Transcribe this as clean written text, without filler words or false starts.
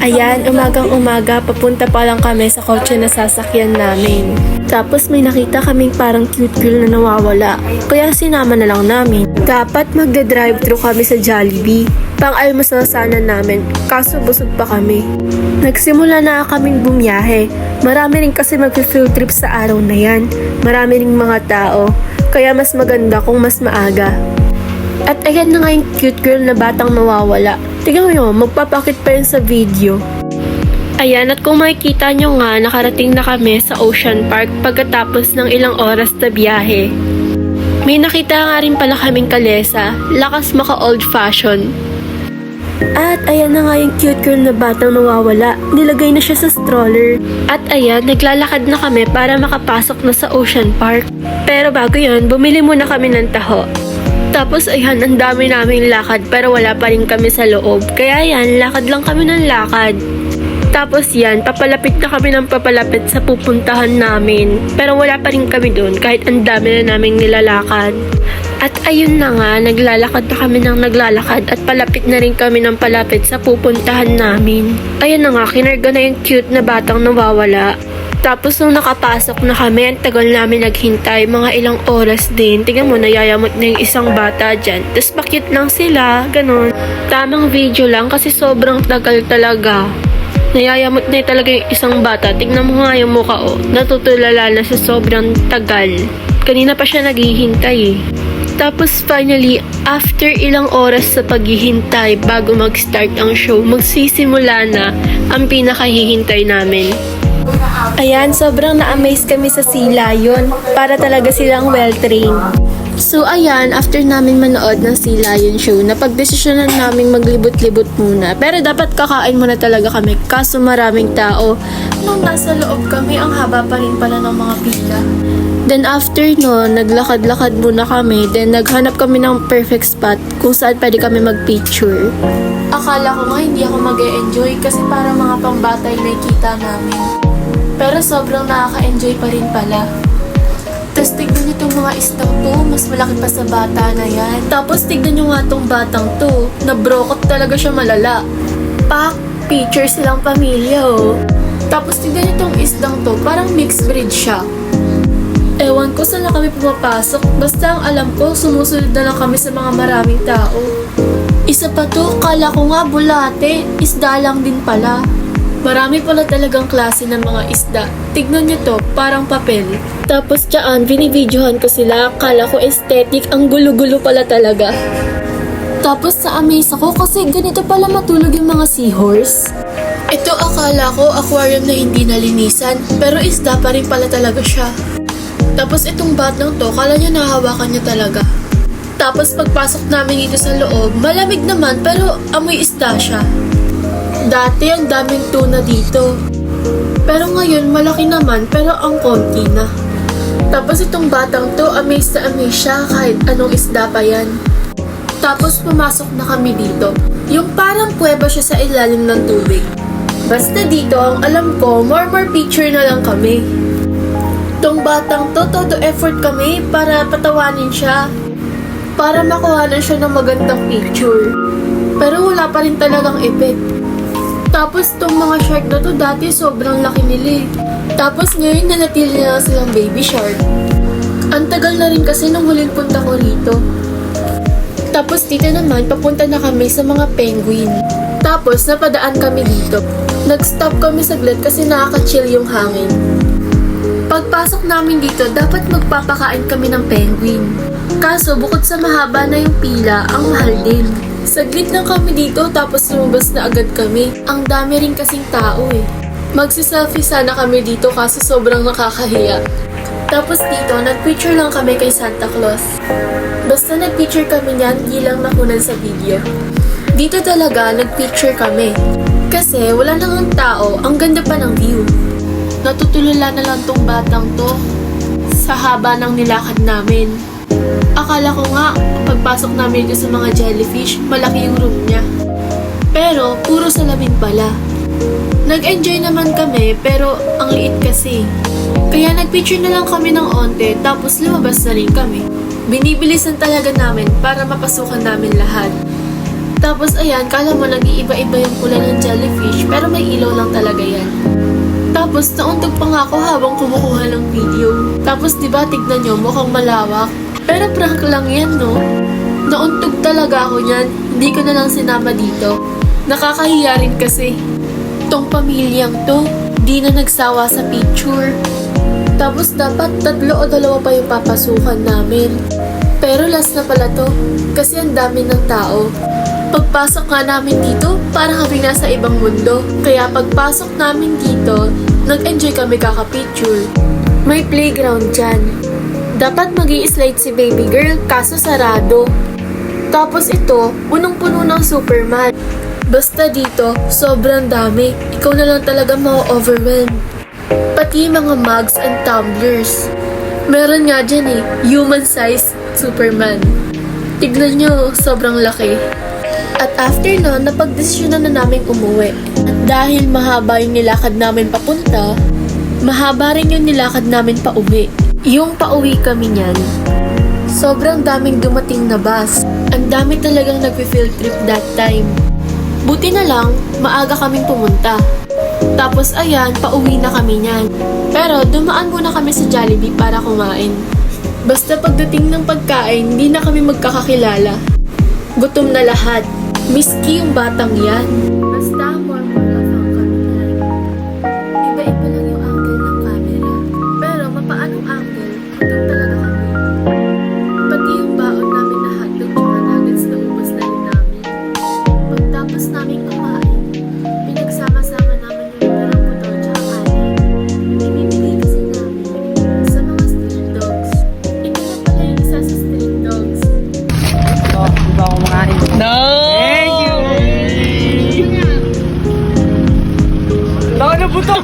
Ayan, umagang-umaga, papunta pa lang kami sa kotse na sasakyan namin. Tapos may nakita kaming parang cute girl na nawawala. Kaya sinama na lang namin. Dapat magda-drive-thru kami sa Jollibee. Pang-almusal sana namin, kaso busog pa kami. Nagsimula na kaming bumiyahe. Marami rin kasi mag-field trip sa araw na yan. Marami ring mga tao. Kaya mas maganda kung mas maaga. At ayan na nga yung cute girl na batang nawawala. Tingnan mo yun, magpapakit pa yun sa video. Ayan, at kung makikita nyo nga, nakarating na kami sa Ocean Park pagkatapos ng ilang oras na biyahe. May nakita nga rin pala kaming kalesa, lakas maka old fashion. At ayan na nga yung cute girl na batang nawawala, nilagay na siya sa stroller. At ayan, naglalakad na kami para makapasok na sa Ocean Park. Pero bago yun, bumili muna kami ng taho. Tapos ayan, ang dami naming lakad pero wala pa rin kami sa loob. Kaya yan, lakad lang kami ng lakad. Tapos yan, papalapit na kami ng papalapit sa pupuntahan namin. Pero wala pa rin kami doon kahit ang dami na naming nilalakad. At ayun na nga, naglalakad na kami ng naglalakad at palapit na rin kami ng palapit sa pupuntahan namin. Ayun na nga, kinarga na yung cute na batang nawawala. Tapos nung nakapasok na kami, ang tagal namin naghintay, mga ilang oras din. Tingnan mo, nayayamot na yung isang bata dyan. Tapos pa-cute lang sila, ganun. Tamang video lang kasi sobrang tagal talaga. Nayayamot na talaga yung isang bata. Tingnan mo nga yung mukha, oh. Natutulala na sa sobrang tagal. Kanina pa siya naghihintay eh. Tapos finally, after ilang oras sa paghihintay bago mag-start ang show, magsisimula na ang pinakahihintay namin. Ayan, sobrang na-amaze kami sa Sea Lion. Para talaga silang well-trained. So ayan, after namin manood ng Sea Lion show, napagdesisyonan namin maglibot-libot muna. Pero dapat kakain muna talaga kami, kaso maraming tao. Nung nasa loob kami, ang haba pa rin pala ng mga pila. Then after nun, naglakad-lakad muna kami. Then naghanap kami ng perfect spot kung saan pwede kami mag-picture. Akala ko nga hindi ako mag-e-enjoy kasi para mga pambata yung nakikita namin. Pero sobrang nakaka-enjoy pa rin pala. Tapos tignan nyo itong mga isdang to, mas malaki pa sa bata na yan. Tapos tignan nyo nga itong batang to, nabrokot talaga siya malala. Pak, picture silang pamilya oh. Tapos tignan nyo itong isdang to, parang mixed breed siya. Ewan ko saan na kami pumapasok, basta ang alam ko, sumusunod na lang kami sa mga maraming tao. Isa pa to, kala ko nga bulate, isda lang din pala. Marami pala talagang klase ng mga isda. Tignan nyo to, parang papel. Tapos dyan, binibidyohan ko sila. Akala ko aesthetic, ang gulo-gulo pala talaga. Tapos sa amaze ako kasi ganito pala matulog yung mga seahorse. Ito akala ko aquarium na hindi nalinisan, pero isda pa rin pala talaga siya. Tapos itong batang to, kala niya nahawakan niya talaga. Tapos pagpasok namin dito sa loob, malamig naman pero amoy isda siya. Dati ang daming tuna dito. Pero ngayon malaki naman pero ang konti na. Tapos itong batang to, amazed na amazed siya kahit anong isda pa yan. Tapos pumasok na kami dito. Yung parang kuweba siya sa ilalim ng tubig. Basta dito, ang alam ko, more picture na lang kami. Itong batang to, todo effort kami para patawanin siya. Para makuhanan siya ng magandang picture. Pero wala pa rin talagang effect. Tapos tong mga shark na to dati sobrang laki nila eh. Tapos ngayon nanatili na silang baby shark. Ang tagal na rin kasi nung huling punta ko rito. Tapos dito naman papunta na kami sa mga penguin. Tapos napadaan kami dito. Nag-stop kami saglit kasi nakaka-chill yung hangin. Pagpasok namin dito dapat magpapakain kami ng penguin. Kaso bukod sa mahaba na yung pila, ang mahal din. Saglit lang kami dito tapos lumabas na agad kami. Ang dami rin kasing tao eh. Magsiselfie sana kami dito kasi sobrang nakakahiya. Tapos dito, nagpicture lang kami kay Santa Claus. Basta nagpicture kami niyan, di lang nakunan sa video. Dito talaga, nagpicture kami. Kasi wala nang tao, ang ganda pa ng view. Natutulala na lang tong batang to sa haba ng nilakad namin. Akala ko nga, pagpasok namin dito sa mga jellyfish, malaki yung room niya. Pero, puro salamin pala. Nag-enjoy naman kami, pero ang liit kasi. Kaya nagpicture na lang kami ng onte, tapos lumabas na rin kami. Binibilisan talaga namin para mapasukan namin lahat. Tapos ayan, kala mo nag-iiba-iba yung kulay ng jellyfish, pero may ilaw lang talaga yan. Tapos nauntog pa nga ako habang kumukuha ng video. Tapos diba tignan nyo, mukhang malawak. Pero prank lang yan, no? Nauntog talaga ako niyan, hindi ko na lang sinama dito. Nakakahiya rin kasi. Tong pamilyang to, di na nagsawa sa picture. Tapos dapat 3 o 2 pa yung papasukan namin. Pero last na pala to, kasi ang dami ng tao. Pagpasok nga namin dito, para kami nasa ibang mundo. Kaya pagpasok namin dito, nag-enjoy kami kaka-picture. May playground dyan. Dapat mag-i-slide si baby girl, kaso sarado. Tapos ito, punong-puno ng Superman. Basta dito, sobrang dami. Ikaw na lang talaga ma-overwhelm. Pati mga mugs and tumblers. Meron nga dyan human-sized Superman. Tignan nyo, sobrang laki. At after nun, napagdesisyonan na namin umuwi. At dahil mahaba yung nilakad namin papunta, mahaba rin yung nilakad namin pauwi. Yung pauwi kami niyan, sobrang daming dumating na bus. Ang dami talagang nag-field trip that time. Buti na lang, maaga kaming pumunta. Tapos ayan, pauwi na kami niyan. Pero dumaan muna kami sa Jollibee para kumain. Basta pagdating ng pagkain, hindi na kami magkakakilala. Gutom na lahat. Miski yung batang yan. Basta more love ang kami yan. Iba-iba lang yung angle ng camera. Pero mapaanong angle, doon talaga kami. Pati yung baon namin na hotdog tsaka nuggets na ubos na rin namin. Pagtapos namin kumain, pinagsama-sama namin yung parang buto tsaka kanin. Ibibigay kasi namin sa mga street dogs. Ito na pala yung isa sa street dogs. Oh, di ba ako makain? No! Thank you! Tao na buto!